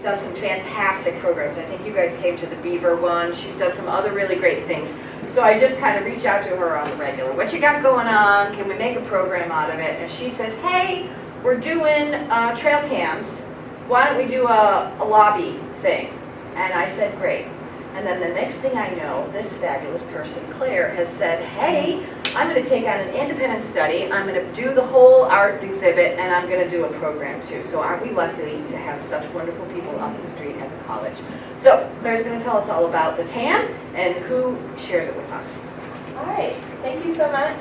done some fantastic programs. I think you guys came to the Beaver one. She's done some other really great things. So I just kind of reach out to her on the regular. What you got going on? Can we make a program out of it? And she says, hey, we're doing trail cams. Why don't we do a lobby thing? And I said, great. And then the next thing I know, this fabulous person, Claire, has said, hey, I'm going to take on an independent study. I'm going to do the whole art exhibit, and I'm going to do a program too. So aren't we lucky to have such wonderful people up the street at the college? So Claire's going to tell us all about the TAM and who shares it with us. All right, thank you so much.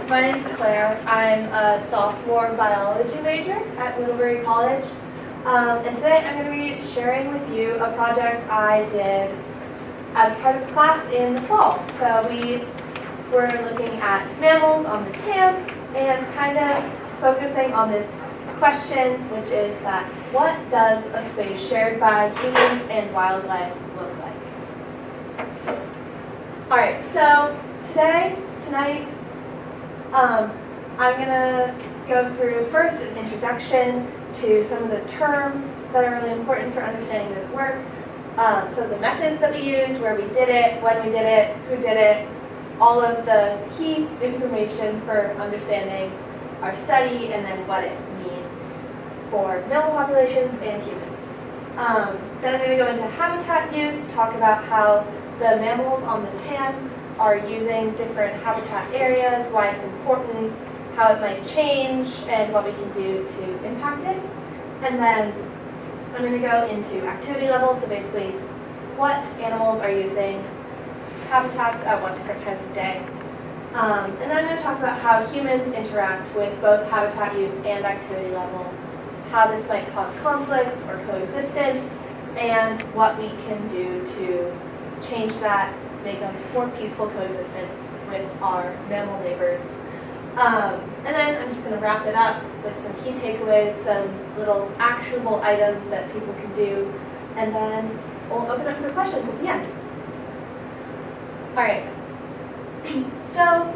My name is Claire. I'm a sophomore biology major at Middlebury College. And today I'm going to be sharing with you a project I did as part of class in the fall. So we were looking at mammals on the TAM and kind of focusing on this question, which is that what does a space shared by humans and wildlife look like? All right, so tonight, I'm going to go through first an introduction to some of the terms that are really important for understanding this work. So the methods that we used, where we did it, when we did it, who did it, all of the key information for understanding our study, and then what it means for mammal populations and humans. Then I'm going to go into habitat use, talk about how the mammals on the TAM are using different habitat areas, why it's important, how it might change, and what we can do to impact it. And then I'm going to go into activity levels, so basically what animals are using habitats at what different times of day. And then I'm going to talk about how humans interact with both habitat use and activity level, how this might cause conflicts or coexistence, and what we can do to change that, make a more peaceful coexistence with our mammal neighbors. And then I'm just going to wrap it up with some key takeaways, some little actionable items that people can do, and then we'll open up for questions at the end. All right. So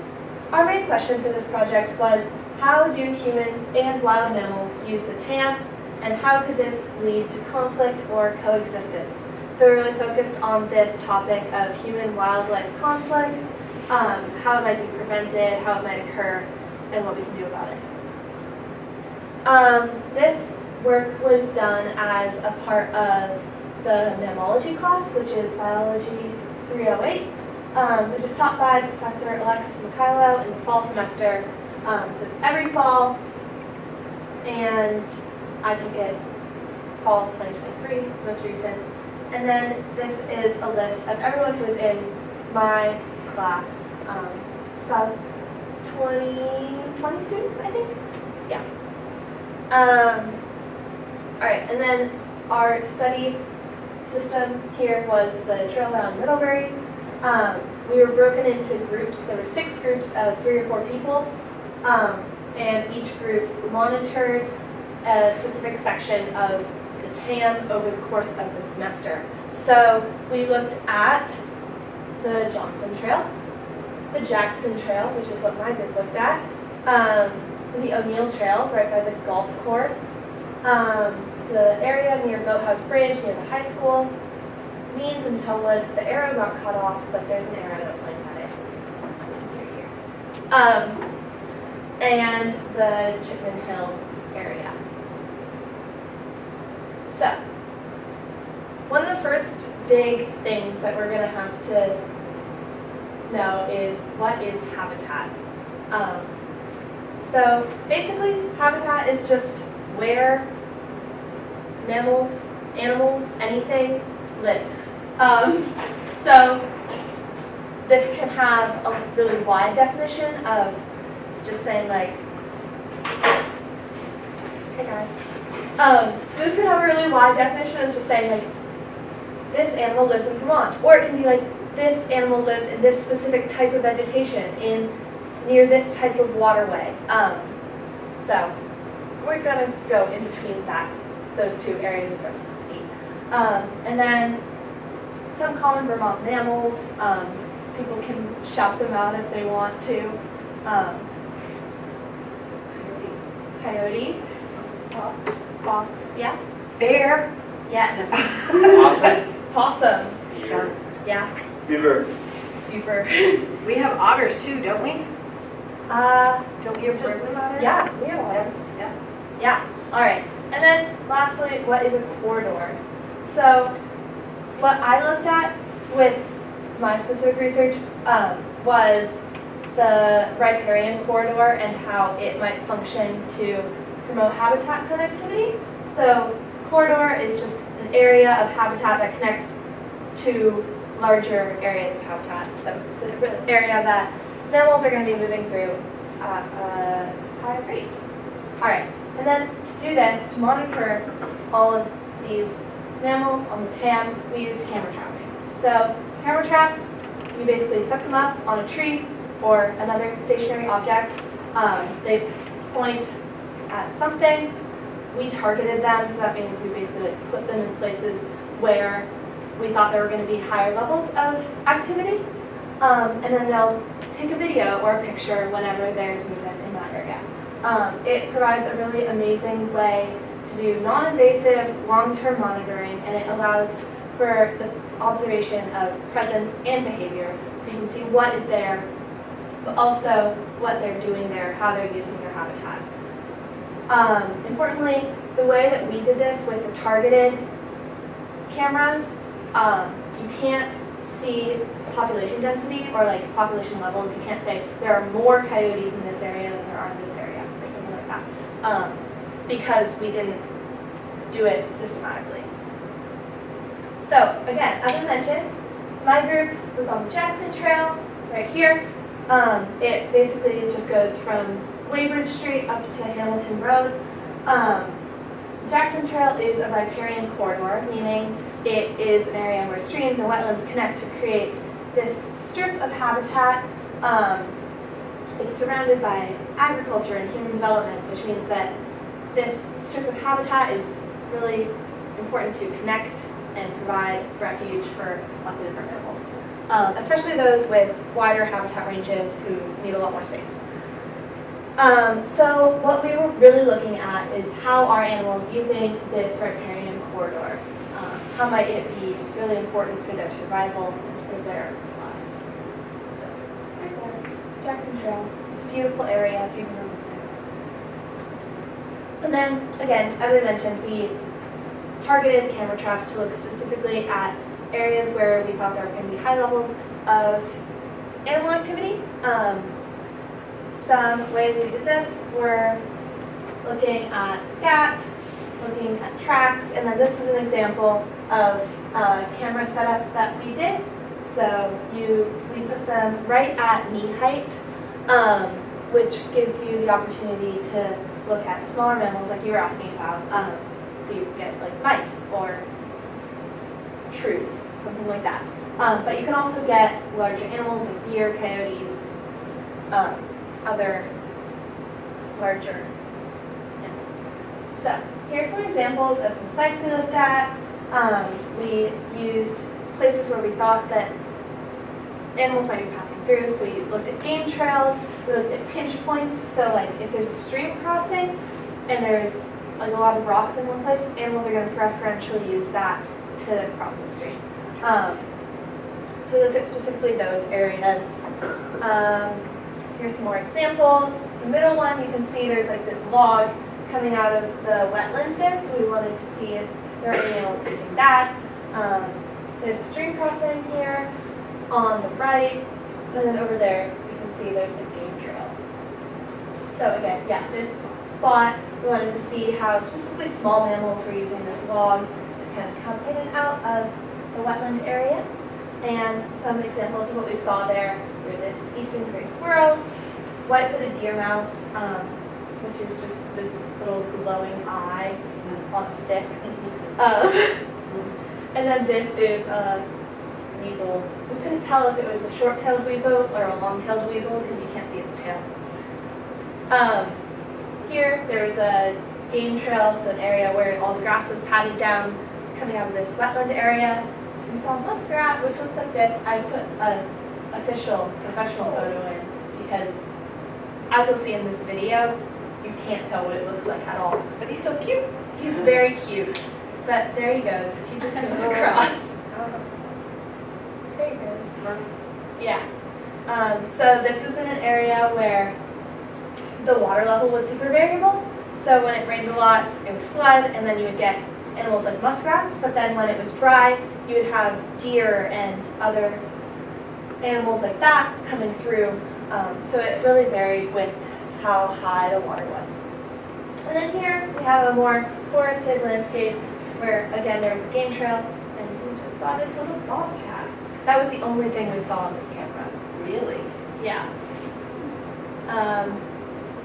our main question for this project was, how do humans and wild mammals use the TAM, and how could this lead to conflict or coexistence? So we're really focused on this topic of human-wildlife conflict, how it might be prevented, how it might occur, and what we can do about it. This work was done as a part of the mammalogy class, which is Biology 308, which is taught by Professor Alexis Mikhailo in the fall semester. So it's every fall, and I took it fall 2023, most recent. And then this is a list of everyone who is in my class, about 20 students, I think? Yeah. All right, and then our study system here was the trail around Middlebury. We were broken into groups. There were 6 groups of 3 or 4 people, and each group monitored a specific section of the TAM over the course of the semester. So we looked at the Johnson Trail, the Jackson Trail, which is what my group looked at, the O'Neill Trail right by the golf course, the area near Boathouse Bridge near the high school, Means and Toll Woods. The arrow got cut off, but there's an arrow that points at it. It's right here. And the Chipman Hill area. So, one of the first big things that we're going to have to know is, what is habitat? So basically, habitat is just where mammals, animals, anything lives. So this can have a really wide definition of just saying like, hey guys. So this can have a really wide definition of just saying like, this animal lives in Vermont, or it can be like, this animal lives in this specific type of vegetation near this type of waterway. So we're going to go in between those 2 areas of specificity. And then some common Vermont mammals, people can shout them out if they want to. Coyote, fox, yeah, Bear. Yes. Possum? Possum. Deer. Yeah. Beaver. Beaver. We have otters too, don't we? Don't we have Just- bird otters? Yeah, we have otters. Yeah. Yeah, all right. And then lastly, what is a corridor? So what I looked at with my specific research was the riparian corridor and how it might function to promote habitat connectivity. So corridor is just an area of habitat that connects to larger areas of habitat. So it's an area that mammals are going to be moving through at a higher rate. All right, and then to do this, to monitor all of these mammals on the TAM, we used camera trapping. So camera traps, you basically set them up on a tree or another stationary object. They point at something. We targeted them, so that means we basically put them in places where we thought there were going to be higher levels of activity. And then they'll take a video or a picture whenever there's movement in that area. It provides a really amazing way to do non-invasive, long-term monitoring, and it allows for the observation of presence and behavior, so you can see what is there, but also what they're doing there, how they're using their habitat. Importantly, the way that we did this with the targeted cameras, you can't see population density or like population levels. You can't say there are more coyotes in this area than there are in this area or something like that, because we didn't do it systematically. So again, as I mentioned, my group was on the Jackson Trail right here. It basically just goes from Weybridge Street up to Hamilton Road. Jackson Trail is a riparian corridor, meaning it is an area where streams and wetlands connect to create this strip of habitat. It's surrounded by agriculture and human development, which means that this strip of habitat is really important to connect and provide refuge for lots of different animals, especially those with wider habitat ranges who need a lot more space. So what we were really looking at is how are animals using this riparian corridor? How might it be really important for their survival and for their lives? So, right there, Jackson Trail. It's a beautiful area if you've never been there. And then, again, as I mentioned, we targeted camera traps to look specifically at areas where we thought there were going to be high levels of animal activity. Some ways we did this were looking at scat, looking at tracks, and then this is an example of a camera setup that we did. So we put them right at knee height, which gives you the opportunity to look at smaller mammals like you were asking about. So you get like mice or shrews, something like that. But you can also get larger animals like deer, coyotes, other larger animals. So here's some examples of some sites we looked at. We used places where we thought that animals might be passing through, so we looked at game trails, we looked at pinch points, so like if there's a stream crossing and there's like a lot of rocks in one place, animals are going to preferentially use that to cross the stream. So we looked at specifically those areas. Here's some more examples. The middle one, you can see there's like this log coming out of the wetland there, so we wanted to see if there are any animals using that. There's a stream crossing here on the right, and then over there you can see there's a game trail. So again, yeah, this spot, we wanted to see how specifically small mammals were using this log to kind of come in and out of the wetland area. And some examples of what we saw there were this eastern gray squirrel, white-footed deer mouse, which is just this little glowing eye on a stick. And then this is a weasel. We couldn't tell if it was a short-tailed weasel or a long-tailed weasel because you can't see its tail. Here, there was a game trail, so an area where all the grass was patted down coming out of this wetland area. We saw a muskrat, which looks like this. I put an official, professional photo in because, as you'll see in this video, you can't tell what it looks like at all. But he's so cute. He's very cute, but there he goes. He just goes across. There he goes. Yeah. So this was in an area where the water level was super variable. So when it rained a lot, it would flood, and then you would get animals like muskrats. But then when it was dry, you would have deer and other animals like that coming through. So it really varied with how high the water was. And then here we have a more forested landscape where, again, there's a game trail, and we just saw this little bobcat. That was the only thing we saw on this camera. Really? Yeah.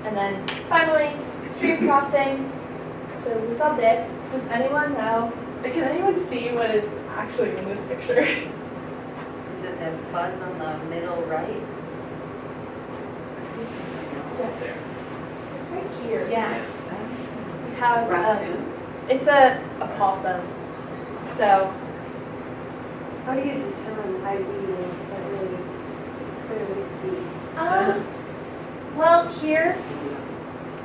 And then finally, stream crossing. So we saw this. Does anyone know? Can anyone see what is actually in this picture? Is it that fuzz on the middle right? Yeah. It's right here. Yeah. We have Raccoon? it's a possum. So How do you determine ID that really clearly see? well, here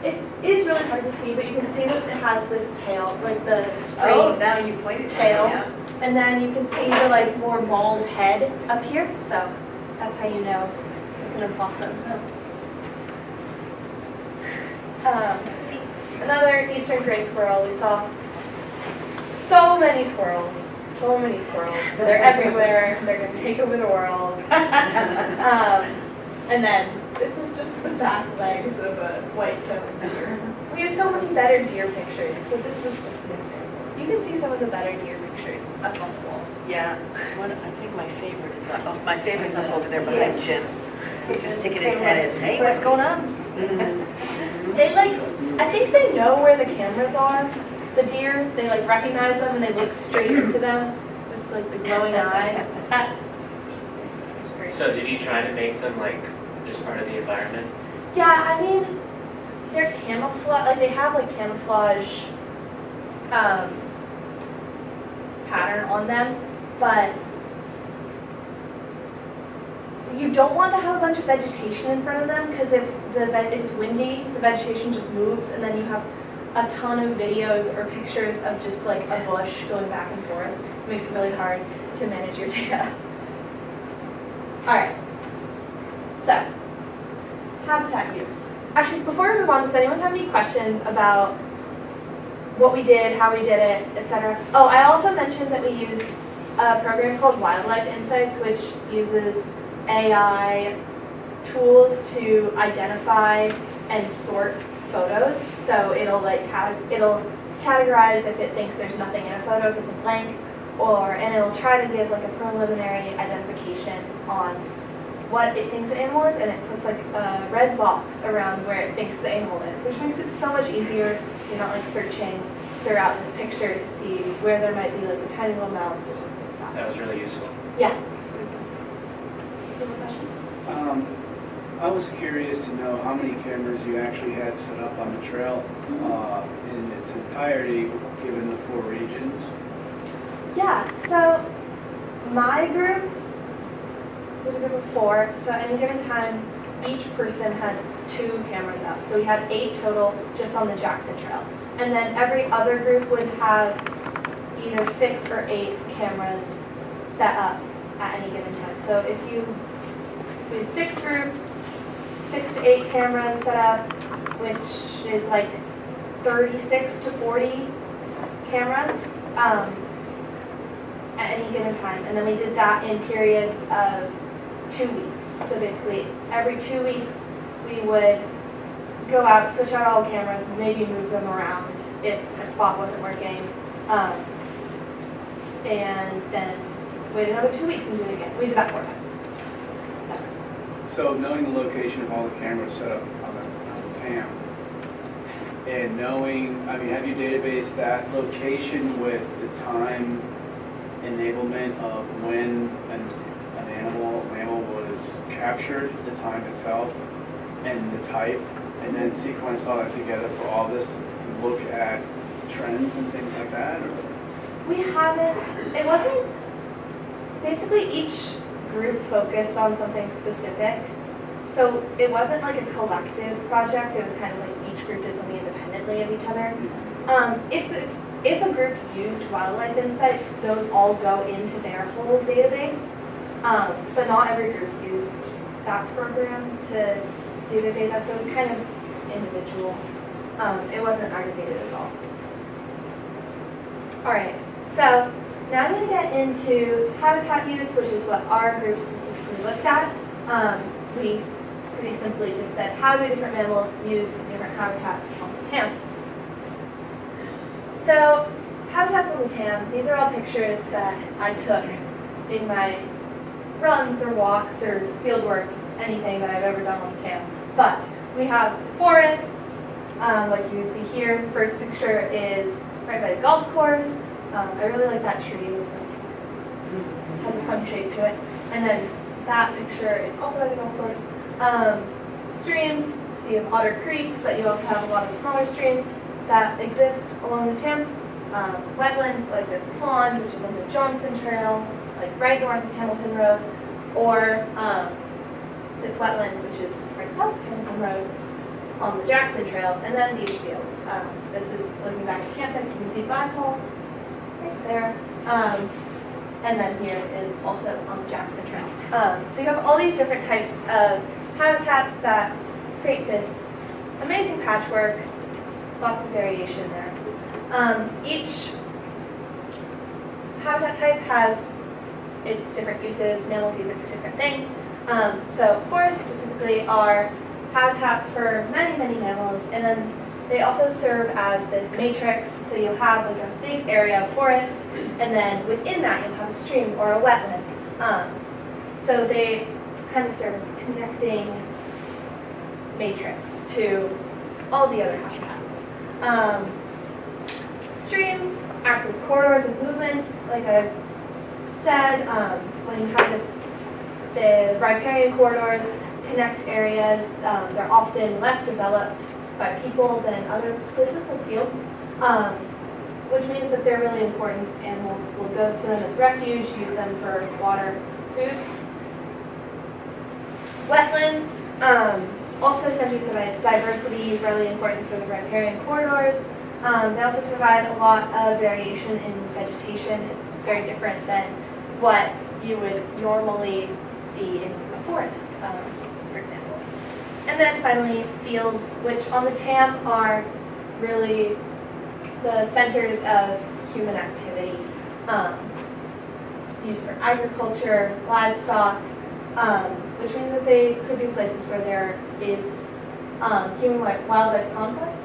it is really hard to see, but you can see that it has this tail, like the straight, Oh, now you pointed to it, tail. yeah. and then you can see the like more bald head up here. So that's how you know it's an opossum. See, another eastern gray squirrel. We saw so many squirrels. So many squirrels. They're everywhere. They're going to take over the world. And then this is just the back legs of a white-tailed deer. We have so many better deer pictures, but this was just an example. You can see some of the better deer pictures up on the walls. Yeah, I think my favorite is up, my favorite's up over there behind Jim. He's just sticking his head in, hey, what's going on? They I think they know where the cameras are. The deer, they recognize them and they look straight into them with the glowing eyes. It's great. So did you try to make them just part of the environment? Yeah, I mean, they're camouflage, they have camouflage pattern on them, but you don't want to have a bunch of vegetation in front of them, because if it's windy, the vegetation just moves, and then you have a ton of videos or pictures of just a bush going back and forth. It makes it really hard to manage your data. All right, so habitat use. Actually, before we move on, does anyone have any questions about what we did, how we did it, etc.? Oh, I also mentioned that we used a program called Wildlife Insights, which uses AI tools to identify and sort photos. So it'll it'll categorize if it thinks there's nothing in a photo, if it's a blank, and it'll try to give a preliminary identification on what it thinks the animal is, and it puts a red box around where it thinks the animal is, which makes it so much easier. You're not searching throughout this picture to see where there might be a tiny little mouse or something like that. That was really useful. Yeah. Do you have a question? I was curious to know how many cameras you actually had set up on the trail in its entirety, given the 4 regions. Yeah, so my group was a group of 4, so at any given time, each person had 2 cameras up. So we had 8 total just on the Jackson Trail. And then every other group would have either 6 or 8 cameras set up at any given time. So we had 6 groups, 6 to 8 cameras set up, which is 36 to 40 cameras at any given time. And then we did that in periods of 2 weeks. So basically every 2 weeks we would go out, switch out all the cameras, maybe move them around if a spot wasn't working, and then wait another 2 weeks and do it again. We did that 4 times. So knowing the location of all the cameras set up on the TAM, and knowing, have you databased that location with the time enablement of when an animal was captured, the time itself, and the type, and then sequence all that together for all this to look at trends and things like that? Or? We haven't, it wasn't, basically each group focused on something specific. So it wasn't a collective project, it was kind of each group did something independently of each other. if a group used wildlife insights, those all go into their whole database. But not every group used that program to do their data, so it was kind of individual. It wasn't aggregated at all. All right, so now I'm going to get into habitat use, which is what our group specifically looked at. We pretty simply just said, how do different mammals use different habitats on the TAM? So, habitats on the TAM, these are all pictures that I took in my runs or walks or field work, anything that I've ever done on the TAM. But we have forests, like you can see here. First picture is right by the golf course. I really like that tree. It has a funny shape to it. And then that picture is also by the golf course. Streams, so you have Otter Creek, but you also have a lot of smaller streams that exist along the TAM. Wetlands like this pond, which is on the Johnson Trail, like right north of Hamilton Road, or this wetland, which is right south of Hamilton Road on the Jackson Trail, and then these fields. This is looking back at campus, you can see Blackhole right there. And then here is also on the Jackson Trail. So you have all these different types of habitats that create this amazing patchwork, lots of variation there. Each habitat type has its different uses. Mammals use it for different things. So forests specifically are habitats for many, many mammals, and then they also serve as this matrix. So you'll have like a big area of forest, and then within that you'll have a stream or a wetland. So they kind of serve as the connecting matrix to all the other habitats. Streams act as corridors of movements, like I said, when you have the riparian corridors connect areas. They're often less developed by people than other places like fields, which means that they're really important. Animals will go to them as refuge, use them for water, food. Wetlands also send use of diversity, really important for the riparian corridors. They also provide a lot of variation in vegetation. It's very different than what you would normally see in a forest, for example. And then finally, fields, which on the TAM are really the centers of human activity, used for agriculture, livestock, which means that they could be places where there is human-wildlife conflict.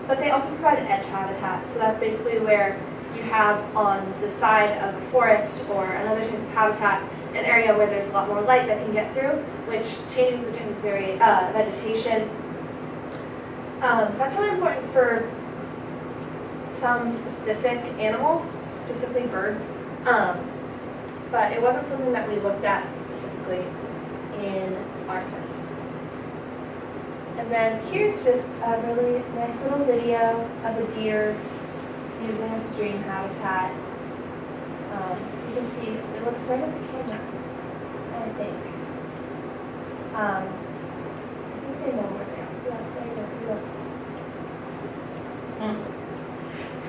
But they also provide edge habitat, so that's basically where you have on the side of a forest or another type of habitat an area where there's a lot more light that can get through, which changes the type of vegetation. That's really important for some specific animals, specifically birds, but it wasn't something that we looked at specifically in our study. And then here's just a really nice little video of a deer using a stream habitat. You can see it looks right at the camera, I think. I think they know where they are. Yeah, there he looks.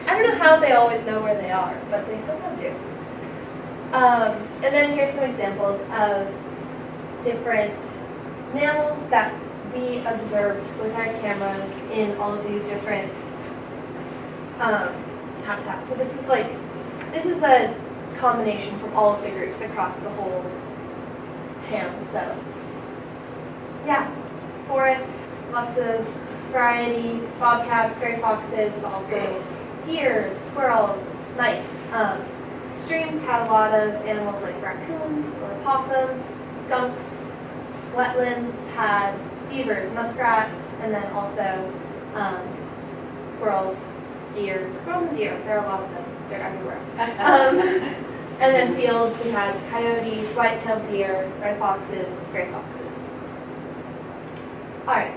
I don't know how they always know where they are, but they somehow do. And then here's some examples of different mammals that we observed with our cameras in all of these different habitats. So this is a combination from all of the groups across the whole TAM. So yeah, forests, lots of variety, bobcats, gray foxes, but also deer, squirrels, mice. Streams had a lot of animals like raccoons or opossums, skunks. Wetlands had beavers, muskrats, and then also squirrels, deer. Squirrels and deer, there are a lot of them. They're everywhere. And then fields, we had coyotes, white-tailed deer, red foxes, gray foxes. All right,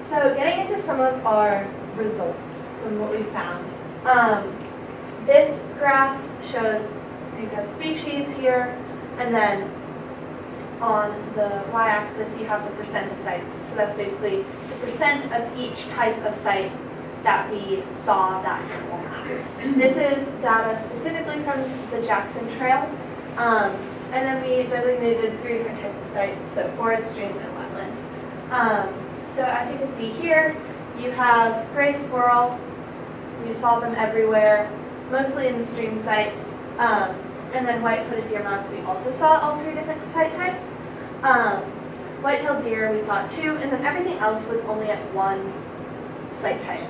so getting into some of our results, some of what we found. This graph shows you have species here, and then on the y-axis you have the percent of sites. So that's basically the percent of each type of site that we saw that animal This is data specifically from the Jackson Trail. And then we designated 3 different types of sites, so forest, stream, and wetland. So as you can see here, you have gray squirrel. We saw them everywhere, mostly in the stream sites. And then white-footed deer mouse, we also saw all 3 different site types. White-tailed deer, we saw 2, and then everything else was only at 1 site type.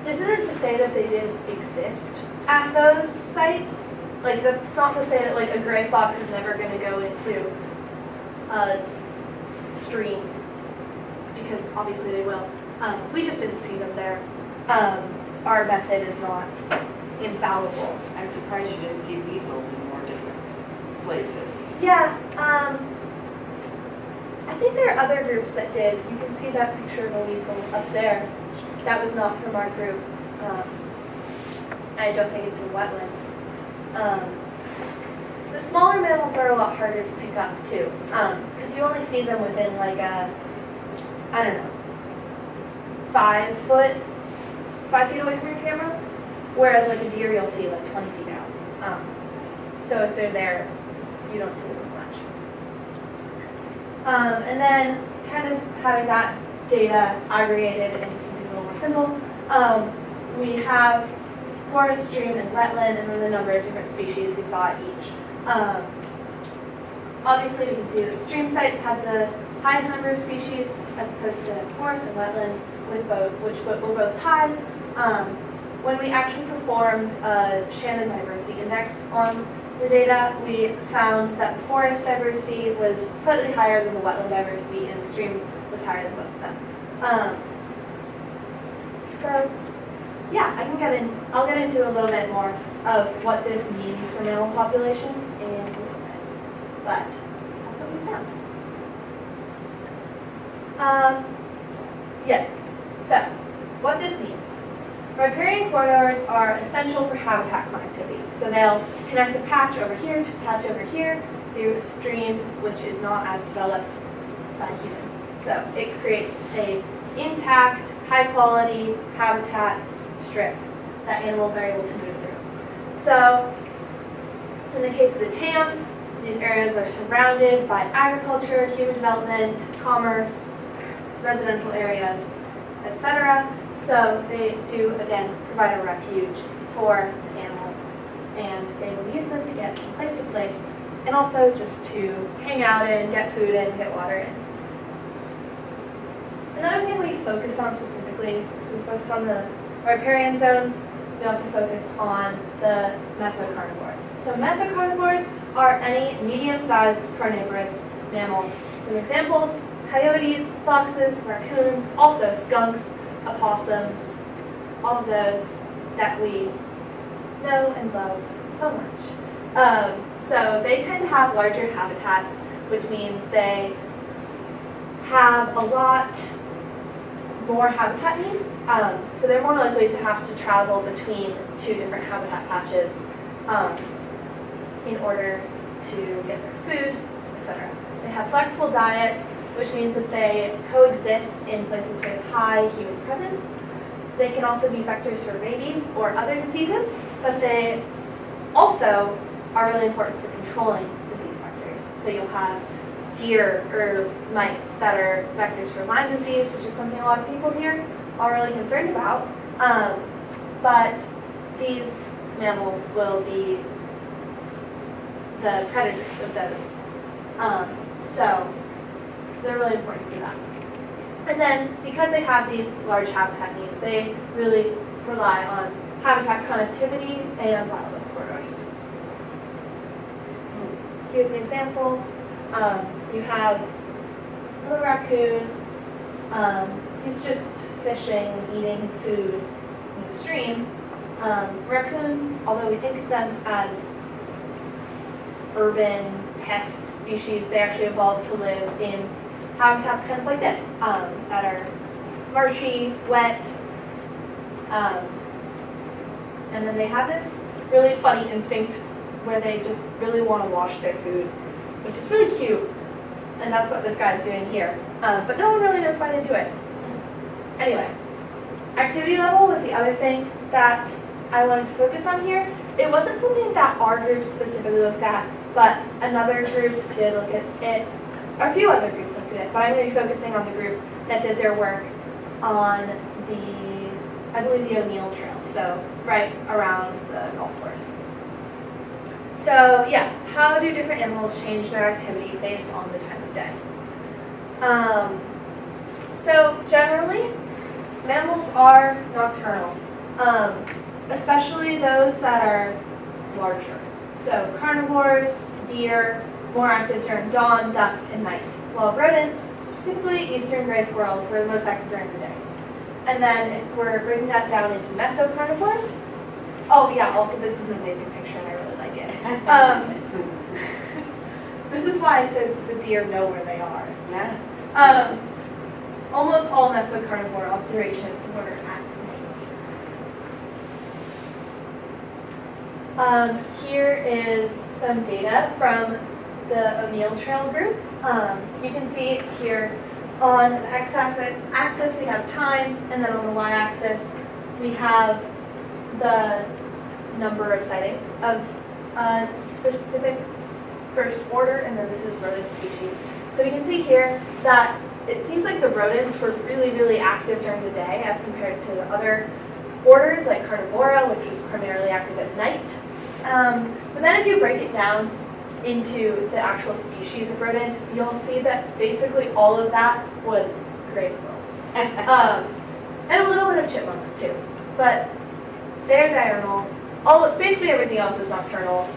This isn't to say that they didn't exist at those sites. Like, that's not to say that like a gray fox is never going to go into a stream, because obviously they will. We just didn't see them there. Our method is not infallible. I'm surprised you didn't see weasels in more different places. Yeah, I think there are other groups that did. You can see that picture of a weasel up there. That was not from our group. I don't think it's in wetland. The smaller mammals are a lot harder to pick up too, because you only see them within like a, I don't know, 5 feet away from your camera, whereas like a deer you'll see like 20 feet out. So if they're there, you don't see them as much. And then kind of having that data aggregated into something a little more simple, we have forest, stream, and wetland, and then the number of different species we saw at each. Obviously, we can see that stream sites had the highest number of species as opposed to forest and wetland, which were both high. When we actually performed a Shannon diversity index on the data, we found that the forest diversity was slightly higher than the wetland diversity, and the stream was higher than both of them. So, yeah, I'll get into a little bit more of what this means for mammal populations in a little bit, but that's what we found. Yes, so what this means. Riparian corridors are essential for habitat connectivity. So they'll connect a patch over here to a patch over here through a stream which is not as developed by humans. So it creates a intact, high quality habitat strip that animals are able to move through. So in the case of the TAM, these areas are surrounded by agriculture, human development, commerce, residential areas, etc. So they do, again, provide a refuge for animals, and they will use them to get from place to place, and also just to hang out in, get food in, get water in. Another thing we focused on specifically, so we focused on the riparian zones, we also focused on the mesocarnivores. So mesocarnivores are any medium-sized carnivorous mammal. Some examples: coyotes, foxes, raccoons, also skunks, opossums, all of those that we know and love so much. So they tend to have larger habitats, which means they have a lot more habitat needs. So they're more likely to have to travel between 2 different habitat patches in order to get their food, etc. They have flexible diets, which means that they coexist in places with high human presence. They can also be vectors for rabies or other diseases, but they also are really important for controlling disease vectors. So you'll have deer or mice that are vectors for Lyme disease, which is something a lot of people here are really concerned about. But these mammals will be the predators of those. So they're really important for that. And then, because they have these large habitat needs, they really rely on habitat connectivity and wildlife corridors. Here's an example. You have a little raccoon. He's just fishing, eating his food in the stream. Raccoons, although we think of them as urban pest species, they actually evolved to live in habitats kind of like this, that are marshy, wet, and then they have this really funny instinct where they just really want to wash their food, which is really cute, and that's what this guy's doing here. But no one really knows why they do it. Anyway, Activity level was the other thing that I wanted to focus on here. It wasn't something that our group specifically looked at, but another group did look at it. Or a few other groups looked at it, but I'm going to be focusing on the group that did their work on the, I believe, the O'Neill Trail, so right around the golf course. So yeah, how do different animals change their activity based on the time of day? So generally, mammals are nocturnal, especially those that are larger. So carnivores, deer, more active during dawn, dusk, and night, while rodents, specifically eastern gray squirrels, were the most active during the day. And then if we're breaking that down into mesocarnivores, oh yeah, also this is an amazing picture and I really like it. This is why I said the deer know where they are. Yeah. Almost all mesocarnivore observations were at night. Here is some data from the O'Neill Trail group. You can see here on the x-axis we have time, and then on the y-axis we have the number of sightings of a specific first order, and then this is rodent species. So we can see here that it seems like the rodents were really, really active during the day as compared to the other orders like Carnivora, which was primarily active at night. But then if you break it down into the actual species of rodent, you'll see that basically all of that was gray squirrels. And a little bit of chipmunks too. But they're diurnal. Basically everything else is nocturnal.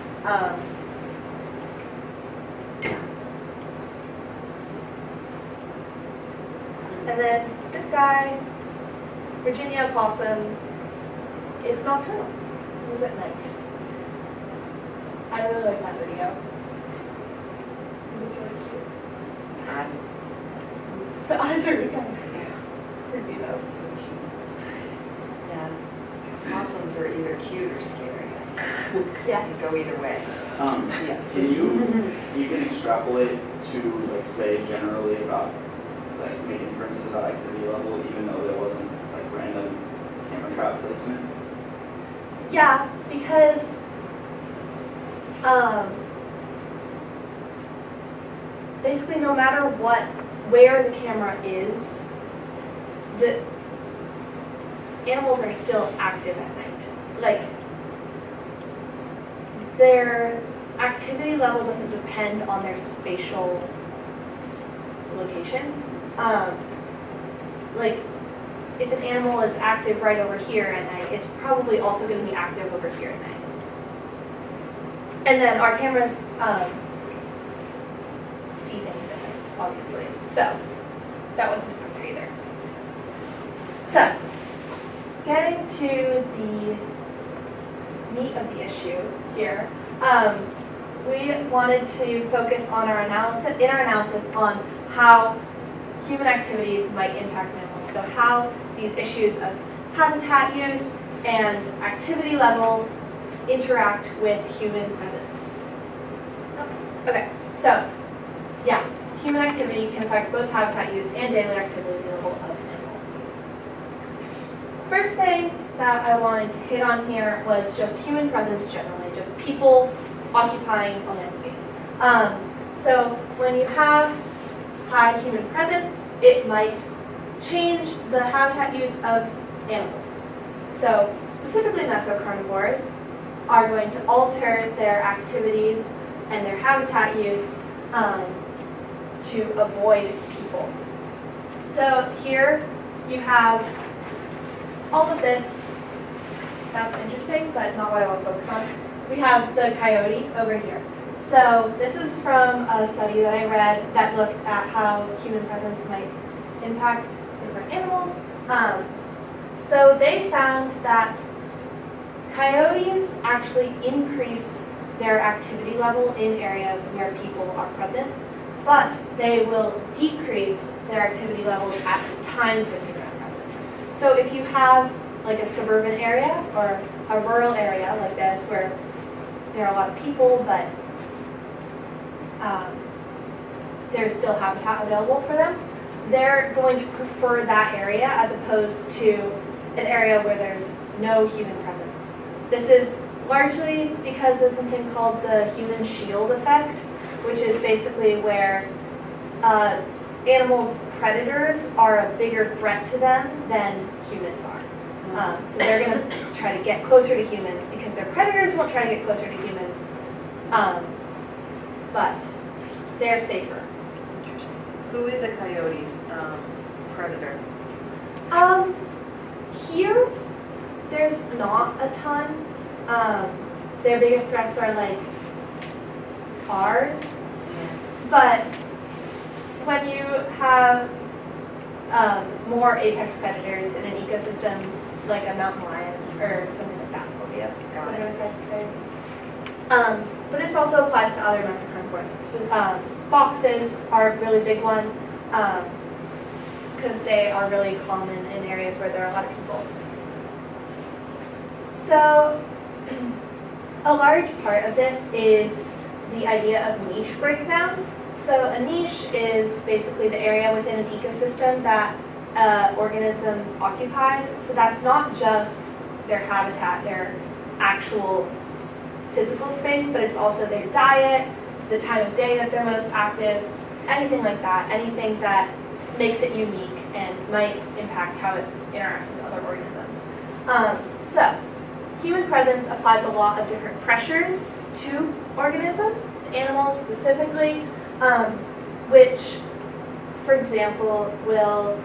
And then this guy, Virginia opossum, it's nocturnal. It was at night. I really like that video. It's really cute. Eyes. The eyes are really kind of creepy though. So cute. Yeah. Possums are either cute or scary. Yes. They go either way. Yeah. You can extrapolate to like say generally about like making inferences about activity level even though there wasn't like random camera trap placement? Yeah, because basically no matter where the camera is, the animals are still active at night. Like, their activity level doesn't depend on their spatial location. Like, if an animal is active right over here at night, it's probably also going to be active over here at night. And then our cameras see things at night, obviously. So that wasn't a factor either. So, getting to the meat of the issue here, we wanted to focus on our analysis on how human activities might impact mammals. So how these issues of habitat use and activity level interact with human presence. Okay, so yeah, human activity can affect both habitat use and daily activity level of animals. First thing that I wanted to hit on here was just human presence generally, just people occupying a landscape. So when you have high human presence, it might change the habitat use of animals. So specifically mesocarnivores are going to alter their activities and their habitat use to avoid people. So here you have all of this. That's interesting, but not what I want to focus on. We have the coyote over here. So this is from a study that I read that looked at how human presence might impact different animals. So they found that coyotes actually increase their activity level in areas where people are present, but they will decrease their activity levels at times when people are present. So if you have like a suburban area or a rural area like this where there are a lot of people, but there's still habitat available for them, they're going to prefer that area as opposed to an area where there's no human presence. This is largely because of something called the human shield effect, which is basically where animals' predators are a bigger threat to them than humans are. So they're going to try to get closer to humans because their predators won't try to get closer to humans, but they're safer. Who is a coyote's predator? Here, there's not a ton. Their biggest threats are like cars, but when you have more apex predators in an ecosystem like a mountain lion or something like that, will be a better threat. But this also applies to other domestic carnivores. So, foxes are a really big one because they are really common in areas where there are a lot of people. So a large part of this is the idea of niche breakdown. So a niche is basically the area within an ecosystem that an organism occupies. So that's not just their habitat, their actual physical space, but it's also their diet, the time of day that they're most active, anything like that, anything that makes it unique and might impact how it interacts with other organisms. So human presence applies a lot of different pressures to organisms, to animals specifically, which, for example, will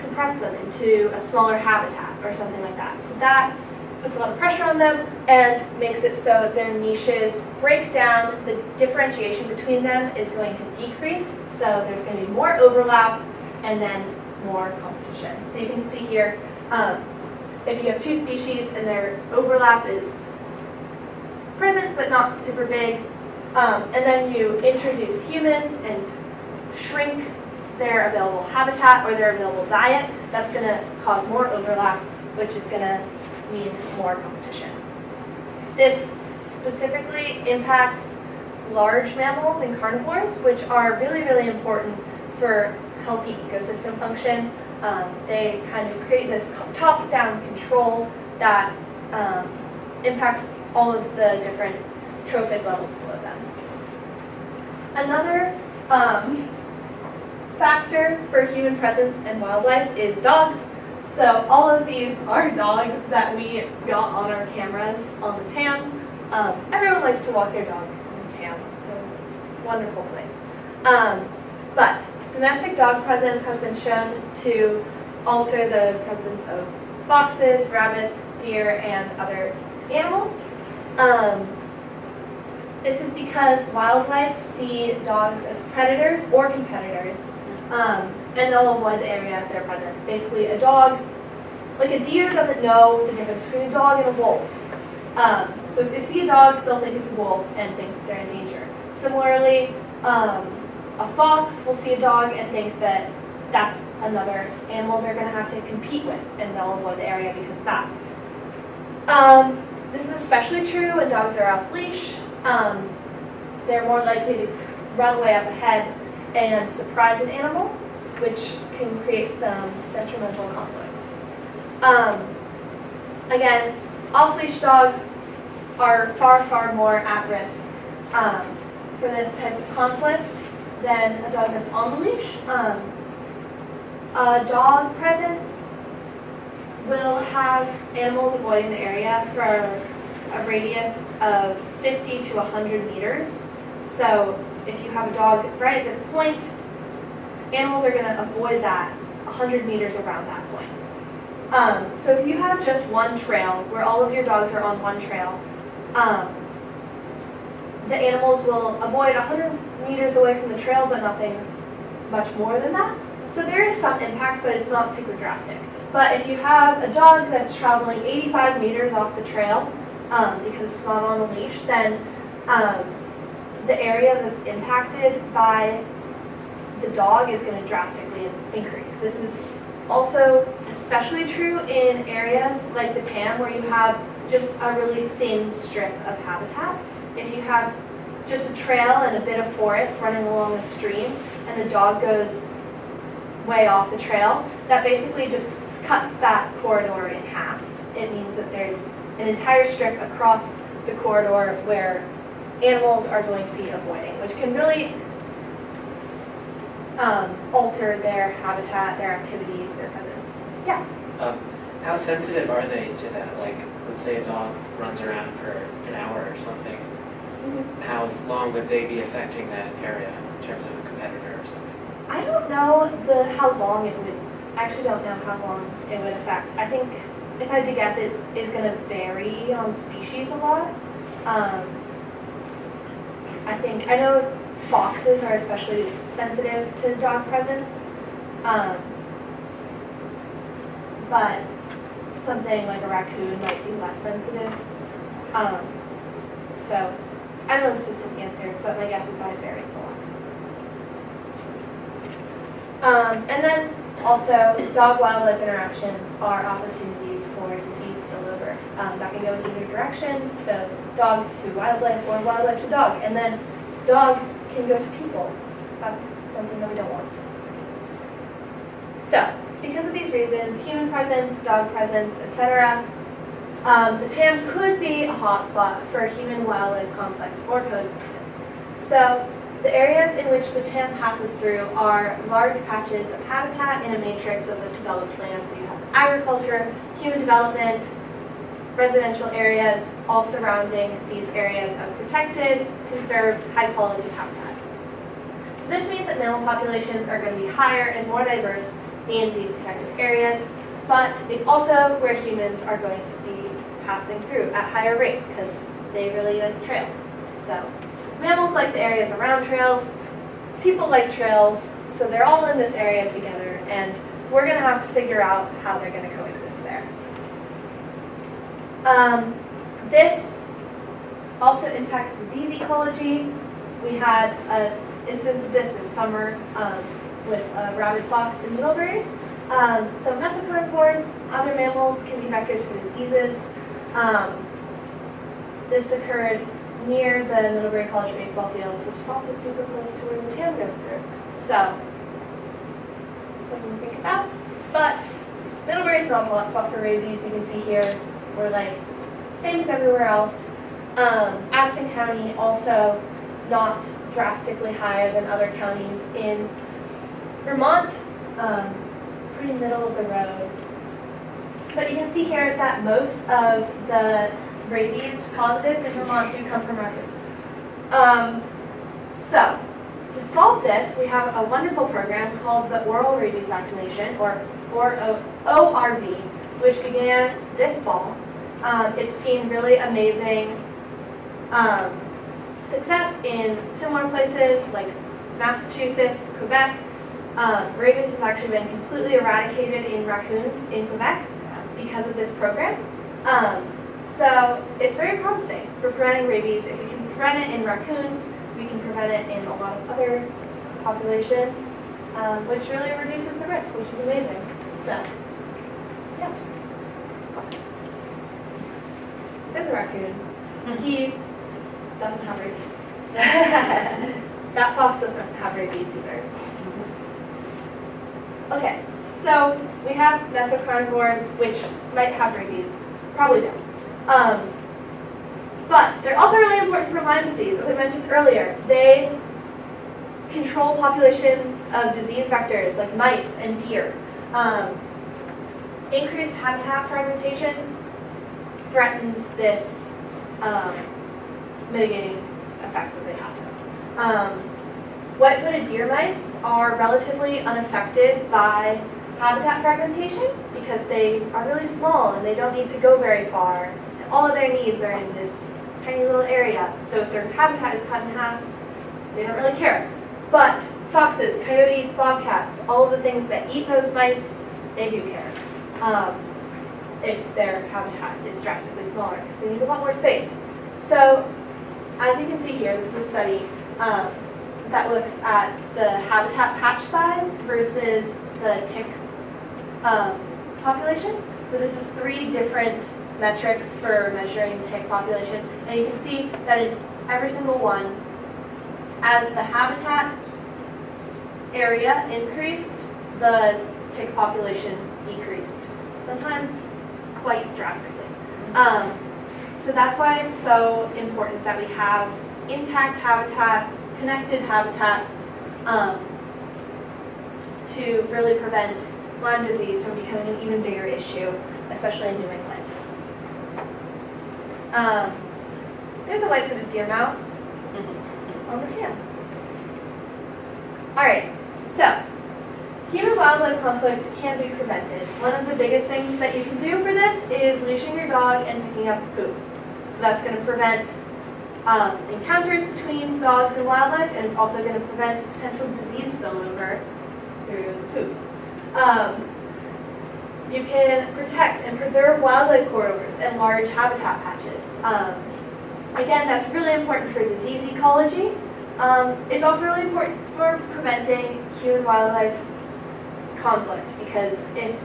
compress them into a smaller habitat or something like that. So that puts a lot of pressure on them and makes it so their niches break down. The differentiation between them is going to decrease, so there's going to be more overlap and then more competition. So you can see here, if you have two species and their overlap is present but not super big, and then you introduce humans and shrink their available habitat or their available diet, that's going to cause more overlap, which is going to mean more competition. This specifically impacts large mammals and carnivores, which are really, really important for healthy ecosystem function. They kind of create this top-down control that impacts all of the different trophic levels below them. Another factor for human presence and wildlife is dogs. So all of these are dogs that we got on our cameras on the TAM. Everyone likes to walk their dogs on the TAM. It's a wonderful place. But domestic dog presence has been shown to alter the presence of foxes, rabbits, deer, and other animals. This is because wildlife see dogs as predators or competitors, and they'll avoid the area if they're present. Basically, a dog, like a deer, doesn't know the difference between a dog and a wolf. So if they see a dog, they'll think it's a wolf and think they're in danger. Similarly, a fox will see a dog and think that that's another animal they're going to have to compete with, and they'll avoid the area because of that. This is especially true when dogs are off leash. They're more likely to run way up ahead and surprise an animal, which can create some detrimental conflicts. Again, off-leash dogs are far, far more at risk for this type of conflict than a dog that's on the leash. A dog presence will have animals avoiding the area for a radius of 50 to 100 meters. So if you have a dog right at this point, animals are going to avoid that 100 meters around that point. So if you have just one trail, where all of your dogs are on one trail, the animals will avoid 100 meters away from the trail, but nothing much more than that. So there is some impact, but it's not super drastic. But if you have a dog that's traveling 85 meters off the trail, because it's not on a leash, then the area that's impacted by the dog is going to drastically increase. This is also especially true in areas like the TAM where you have just a really thin strip of habitat. If you have just a trail and a bit of forest running along a stream and the dog goes way off the trail, that basically just cuts that corridor in half. It means that there's an entire strip across the corridor where animals are going to be avoiding, which can really alter their habitat, their activities, their presence. Yeah. How sensitive are they to that? Like, let's say a dog runs around for an hour or something. How long would they be affecting that area in terms of a competitor or something? I don't know how long it would, I actually don't know how long it would affect. I think, if I had to guess, it is going to vary on species a lot. I know foxes are especially sensitive to dog presence, but something like a raccoon might be less sensitive. So I don't know the specific answer, but my guess is that it varies a lot. And then also, dog-wildlife interactions are opportunities for disease spillover. That can go in either direction, so dog to wildlife or wildlife to dog. And then dog can go to people. That's something that we don't want. So, because of these reasons, human presence, dog presence, etc., the TAM could be a hotspot for human-wildlife conflict or coexistence. So, the areas in which the TAM passes through are large patches of habitat in a matrix of a developed land. So you have agriculture, human development, residential areas, all surrounding these areas of protected, conserved, high-quality habitat. So this means that mammal populations are going to be higher and more diverse in these protected areas, but it's also where humans are going to be passing through at higher rates because they really like trails. So mammals like the areas around trails, people like trails, so they're all in this area together, and we're going to have to figure out how they're going to coexist there. This also impacts disease ecology. We had an instance of this summer with a rabid fox in Middlebury. So mesocarnivores, other mammals, can be vectors for diseases. This occurred near the Middlebury College baseball fields, which is also super close to where the TAM goes through. So, something to think about. But Middlebury is not a hotspot for rabies. You can see here, we're like, same as everywhere else. Addison County also not drastically higher than other counties in Vermont, pretty middle of the road. But you can see here that most of the rabies positives in Vermont do come from raccoons. So, to solve this, we have a wonderful program called the Oral Rabies Vaccination, or ORV, which began this fall. It's seen really amazing success in similar places like Massachusetts, Quebec. Rabies has actually been completely eradicated in raccoons in Quebec because of this program. So it's very promising for preventing rabies. If we can prevent it in raccoons, we can prevent it in a lot of other populations, which really reduces the risk, which is amazing. So, yeah. There's a raccoon. He doesn't have rabies. That fox doesn't have rabies either. Okay, so we have mesocarnivores, which might have rabies. Probably don't. But they're also really important for Lyme disease. As I mentioned earlier, they control populations of disease vectors like mice and deer. Increased habitat fragmentation threatens this mitigating effect that they have. White-footed deer mice are relatively unaffected by habitat fragmentation because they are really small and they don't need to go very far. And all of their needs are in this tiny little area. So if their habitat is cut in half, they don't really care. But foxes, coyotes, bobcats, all of the things that eat those mice, they do care. If their habitat is drastically smaller because they need a lot more space. So as you can see here, this is a study that looks at the habitat patch size versus the tick population. So this is 3 different metrics for measuring the tick population. And you can see that in every single one, as the habitat area increased, the tick population decreased. sometimes quite drastically. So that's why it's so important that we have intact habitats, connected habitats, to really prevent Lyme disease from becoming an even bigger issue, especially in New England. There's a white-footed deer mouse on the TAM. All right, so human-wildlife conflict can be prevented. One of the biggest things that you can do for this is leashing your dog and picking up poop. So that's going to prevent encounters between dogs and wildlife, and it's also going to prevent potential disease spillover through poop. You can protect and preserve wildlife corridors and large habitat patches. Again, that's really important for disease ecology. It's also really important for preventing human-wildlife conflict, because if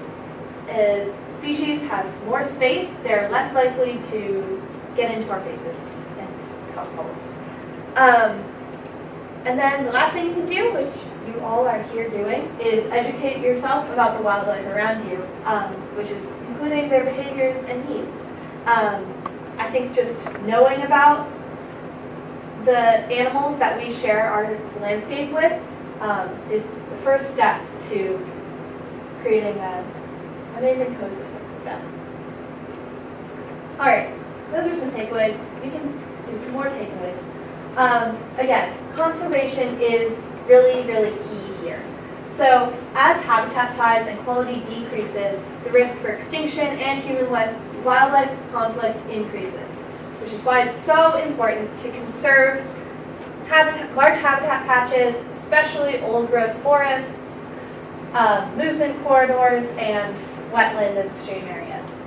a species has more space, they're less likely to get into our faces and cause problems. And then the last thing you can do, which you all are here doing, is educate yourself about the wildlife around you, which is including their behaviors and needs. I think just knowing about the animals that we share our landscape with is the first step to creating an amazing coexistence with them. All right, those are some takeaways. We can do some more takeaways. Again, conservation is really, really key here. So as habitat size and quality decreases, the risk for extinction and human-wildlife conflict increases, which is why it's so important to conserve large habitat patches, especially old-growth forests, movement corridors, and wetland and stream areas.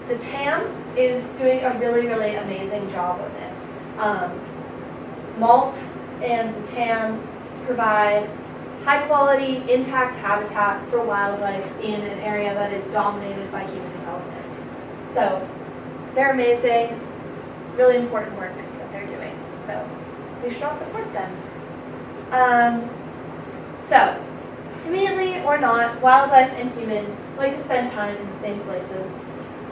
The TAM is doing a really, really amazing job of this. MALT and the TAM provide high-quality, intact habitat for wildlife in an area that is dominated by human development. So they're amazing, really important work that they're doing. So we should all support them. So, conveniently or not, wildlife and humans like to spend time in the same places.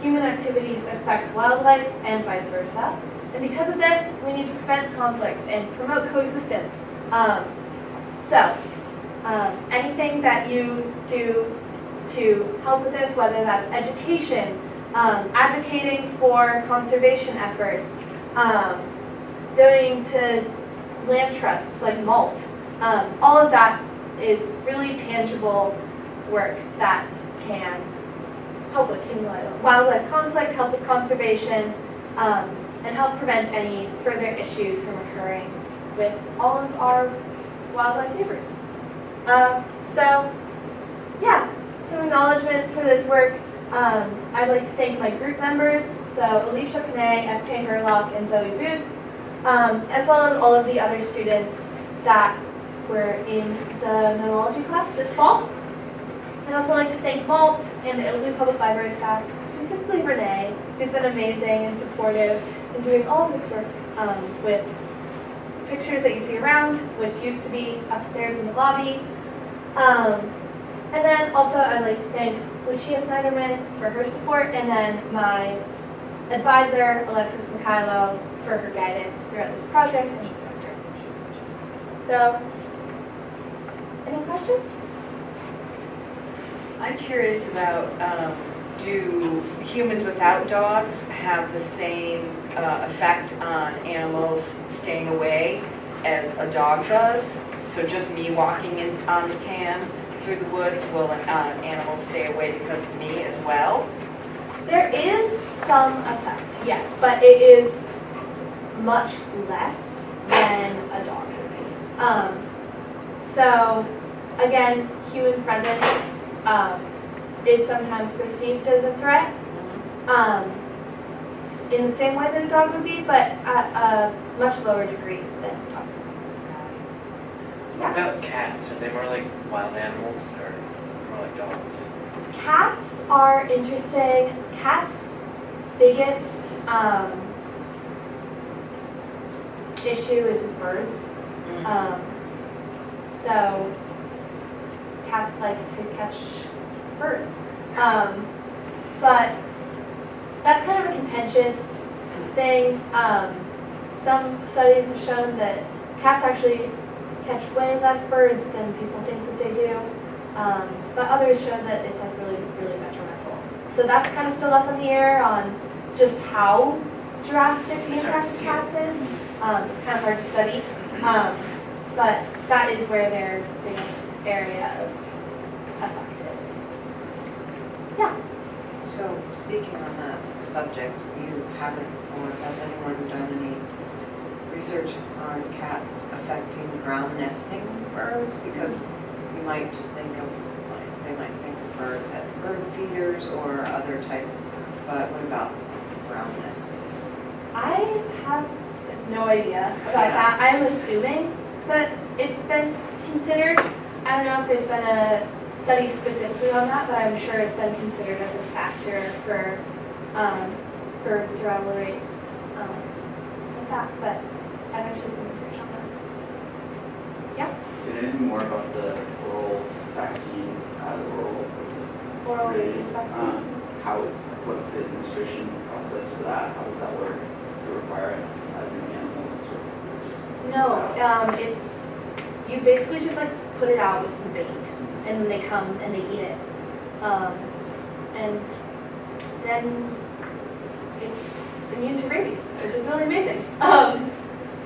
Human activity affects wildlife and vice versa. And because of this, we need to prevent conflicts and promote coexistence. Anything that you do to help with this, whether that's education, advocating for conservation efforts, donating to land trusts like MALT, all of that is really tangible work that can help with human-wildlife conflict, help with conservation, and help prevent any further issues from occurring with all of our wildlife neighbors. Some acknowledgements for this work. I'd like to thank my group members, so Alicia Panay, S.K. Herlock, and Zoe Booth, as well as all of the other students that were in the Mammalogy class this fall. I'd also like to thank MALT and the Middlebury Public Library staff, specifically Renee, who's been amazing and supportive in doing all of this work with pictures that you see around, which used to be upstairs in the lobby. And then also I'd like to thank Lucia Snyderman for her support, and then my advisor, Alexis Mikhailo, for her guidance throughout this project and semester. So, any questions? I'm curious about, do humans without dogs have the same effect on animals staying away as a dog does? So just me walking in on the TAM through the woods, will an animal stay away because of me as well? There is some effect, yes, but it is much less than a dog would be. So, again, human presence is sometimes perceived as a threat in the same way that a dog would be, but at a much lower degree than dog presence. What about cats? Are they more like wild animals or more like dogs? Cats are interesting. Cats' biggest issue is with birds. So cats like to catch birds. But that's kind of a contentious thing. Some studies have shown that cats actually catch way less birds than people think that they do. But others show that it's like really, really detrimental. So that's kind of still up in the air on just how drastic the impact of cats is. It's kind of hard to study. But that is where their biggest area of effect is. Yeah. So, speaking on that subject, you haven't, or has anyone done any research on cats affecting ground nesting birds? Because you might just think of, like, they might think of birds at bird feeders or other type, but what about ground nesting? I have no idea about that. I'm assuming that it's been considered. I don't know if there's been a study specifically on that, but I'm sure it's been considered as a factor for bird survival rates like that. But I've actually seen research on that. Yeah, And anything more about the oral vaccine, the oral rabies rabies, vaccine. What's the administration process for that? How does that work? Does it require it as an animal to just? No, it's, you basically just like put it out with some bait, and then they come and they eat it. And then it's immune to rabies, which is really amazing.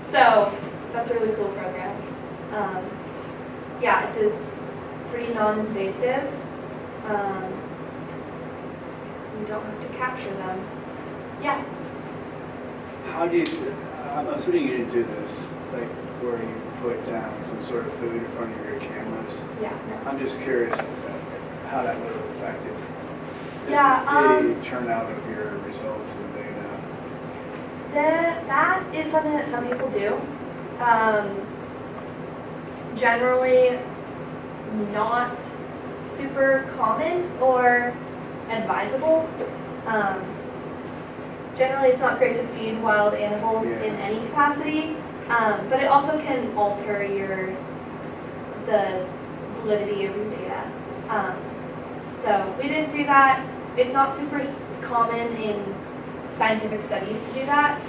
So that's a really cool program. Yeah, it is pretty non-invasive. You don't have to capture them. Yeah. How do you, I'm assuming you didn't do this, like where you put down some sort of food in front of your cameras. Yeah. I'm just curious how that would have affected Yeah. the turnout of your results and data. That is something that some people do. Generally not super common or advisable. Generally it's not great to feed wild animals in any capacity, but it also can alter the validity of your data. So we didn't do that. It's not super common in scientific studies to do that.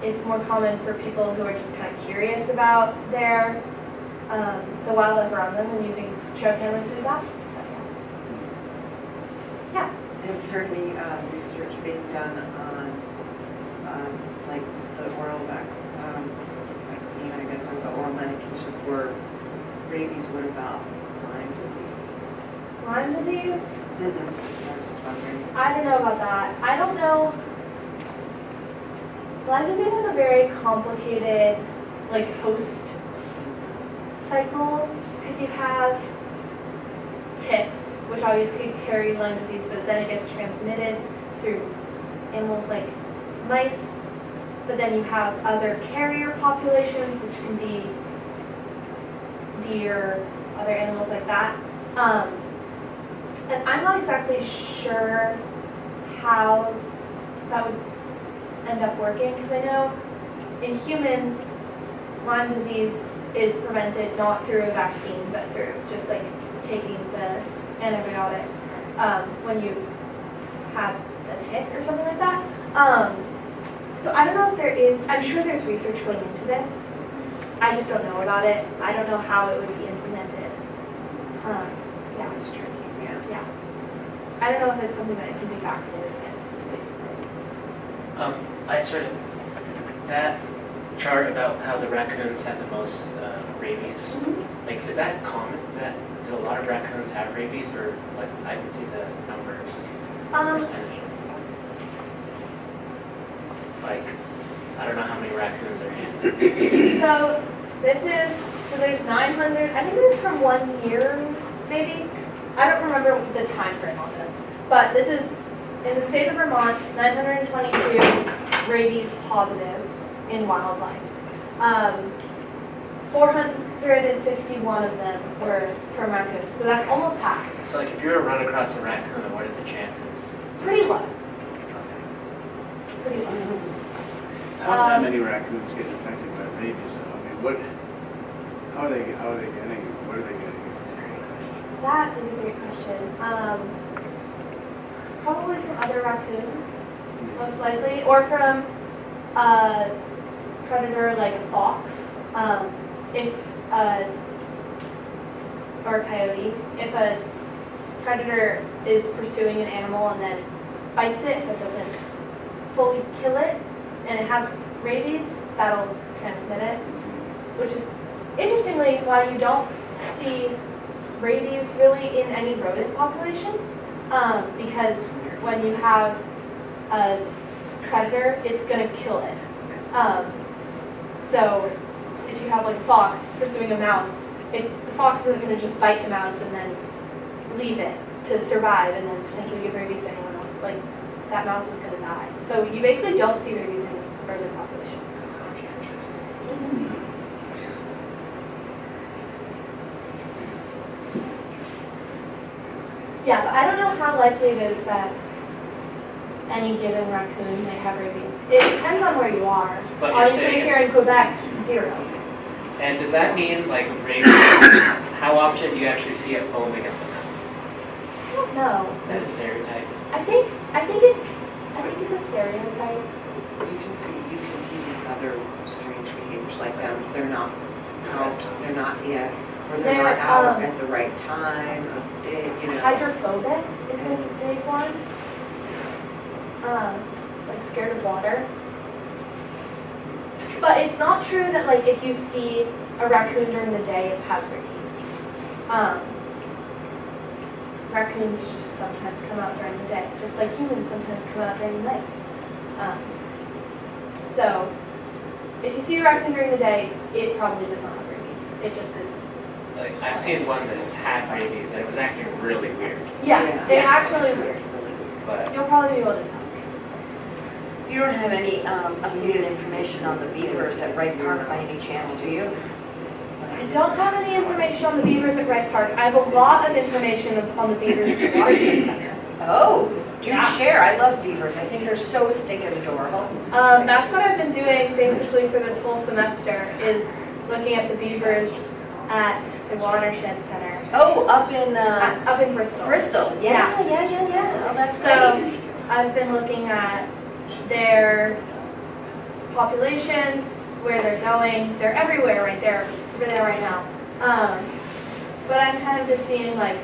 It's more common for people who are just kind of curious about the wildlife around them and using trail cameras to do that. So, yeah. Is there any research being done on, like, the oral vaccine, I guess, or the oral medication for rabies? What about Lyme disease? Lyme disease? I was just wondering. I don't know about that. I don't know. Lyme disease is a very complicated, like, host cycle, because you have ticks, which obviously carry Lyme disease, but then it gets transmitted through animals like mice. But then you have other carrier populations, which can be deer, other animals like that. And I'm not exactly sure how that would end up working, because I know in humans, Lyme disease is prevented not through a vaccine, but through just like taking the antibiotics when you've had a tick or something like that. So I don't know if there is, I'm sure there's research going into this. I just don't know about it. I don't know how it would be implemented. Yeah. It's tricky, yeah. Yeah. I don't know if it's something that can be vaccinated against, basically. That chart about how the raccoons had the most rabies, like, is that common? Do a lot of raccoons have rabies, or like, I didn't see the numbers, percentages. Like, I don't know how many raccoons are in. So there's 900, I think this is from 1 year, maybe? I don't remember the time frame on this, but this is, in the state of Vermont, 922 rabies positives in wildlife. 451 of them were from raccoons, so that's almost half. So like, if you were to run across a raccoon, what are the chances? Pretty low. Okay. Pretty low. How many raccoons get infected by rabies? I mean, how are they getting it? What are they getting it? that is a great question. Probably from other raccoons, most likely, or from a predator like a fox. Or a coyote. If a predator is pursuing an animal and then bites it but doesn't fully kill it, and it has rabies, that'll transmit it. Which is, interestingly, why you don't see rabies really in any rodent populations, because when you have a predator, it's going to kill it. So if you have like a fox pursuing a mouse, the fox isn't going to just bite the mouse and then leave it to survive and then potentially give rabies to anyone else. Like, that mouse is going to die. So you basically don't see rabies in rodent populations. Yeah, but I don't know how likely it is that any given raccoon may have rabies. It depends on where you are. But you're Obviously, saying here in Quebec, 0. And does that mean, like, with rabies, how often do you actually see it foaming at the mouth? I don't know. Is that a stereotype? I think it's a stereotype. You can see these other strange behaviors like them. They're not out, they're not yet, or they're not out at the right time of day, you know. Hydrophobic is a big one. Like scared of water. But it's not true that like if you see a raccoon during the day, it has rabies. Raccoons just sometimes come out during the day, just like humans sometimes come out during the night. So if you see a raccoon during the day, it probably does not have rabies. It just is. Like, I've seen one that had rabies, and it was acting really weird. Yeah, they act really weird. But You'll probably be able to tell. You don't have any updated information on the beavers at Wright Park by any chance, do you? I don't have any information on the beavers at Wright Park. I have a lot of information on the beavers at the Watershed Center. Oh, do Yeah. share. I love beavers. I think they're so stinking adorable. That's what I've been doing basically for this whole semester, is looking at the beavers at the Watershed Center. Oh, up in Bristol. Bristol. Yeah. Oh, that's So great. I've been looking at their populations, where they're going. They're everywhere right there right now. But I'm kind of just seeing like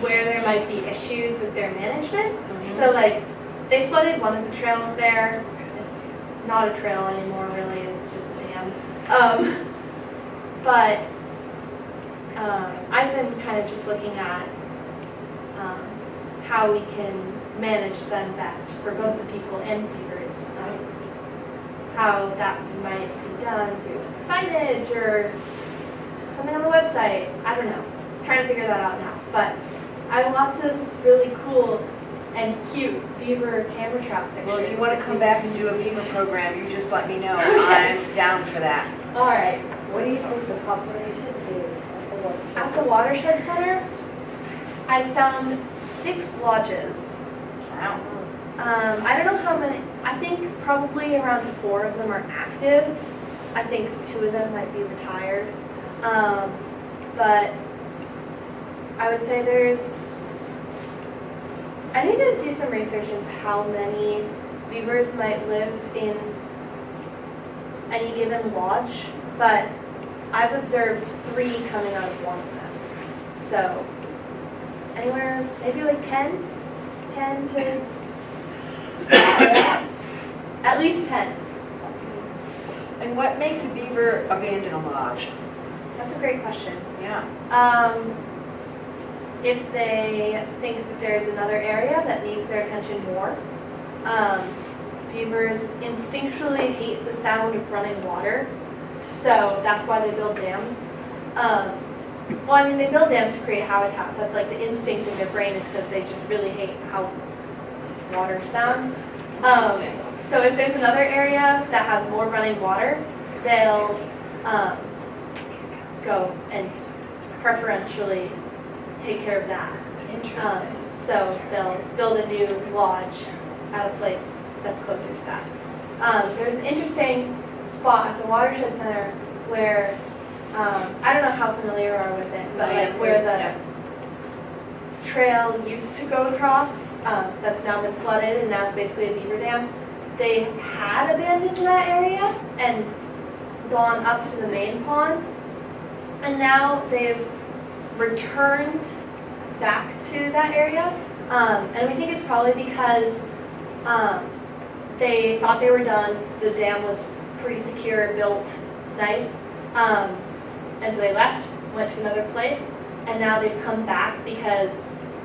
where there might be issues with their management. So like they flooded one of the trails there. It's not a trail anymore really, it's just a dam. But I've been kind of just looking at how we can manage them best for both the people and beavers. How that might be done through signage or something on the website. I don't know. I'm trying to figure that out now. But I have lots of really cool and cute beaver camera trap pictures. Well, if you want to come back and do a beaver program, you just let me know. Okay. I'm down for that. All right. What do you think the population is At the Watershed Center, I found 6 lodges. Wow. I don't know how many. I think probably around 4 of them are active. I think 2 of them might be retired. But I would say I need to do some research into how many beavers might live in any given lodge, but I've observed 3 coming out of one of them. So anywhere, maybe like 10 to at least 10. And what makes a beaver abandon a lodge? That's a great question. Yeah. If they think that there's another area that needs their attention more. Beavers instinctually hate the sound of running water, so that's why they build dams. Well, I mean, they build dams to create habitat, but like the instinct in their brain is because they just really hate how water sounds. So if there's another area that has more running water, they'll go and preferentially take care of that. Interesting. So they'll build a new lodge at a place that's closer to that. There's an interesting spot at the Watershed Center where, I don't know how familiar you are with it, but like where trail used to go across, that's now been flooded and now it's basically a beaver dam. They had abandoned that area and gone up to the main pond. And now they've returned back to that area. And we think it's probably because they thought they were done. The dam was pretty secure, built nice. And so they left, went to another place, and now they've come back because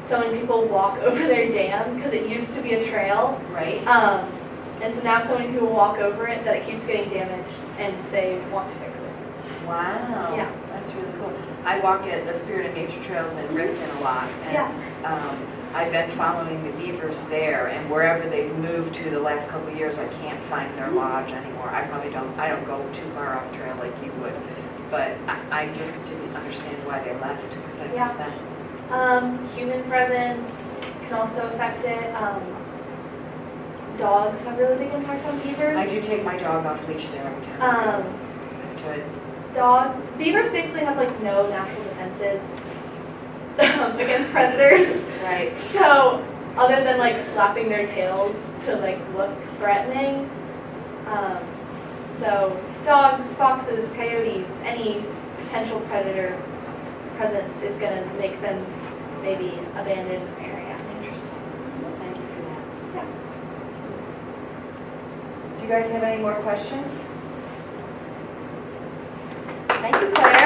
so many people walk over their dam because it used to be a trail. Right? And so now so many people walk over it that it keeps getting damaged and they want to fix it. Wow. Yeah. That's really cool. I walk at the Spirit of Nature trails in Ripton a lot. And, Yeah. I've been following the beavers there, and wherever they've moved to the last couple of years, I can't find their lodge anymore. I don't go too far off trail like you would. But I just didn't understand why they left, because I missed that. Human presence can also affect it. Dogs have really big impact on beavers. I do take my dog off leash there every time I go. I have to. Beavers basically have like no natural defenses against predators. Right. So other than like slapping their tails to like look threatening, so dogs, foxes, coyotes, any potential predator presence is going to make them maybe abandon an area. Interesting. Well, thank you for that. Yeah. Do you guys have any more questions? Thank you, Claire.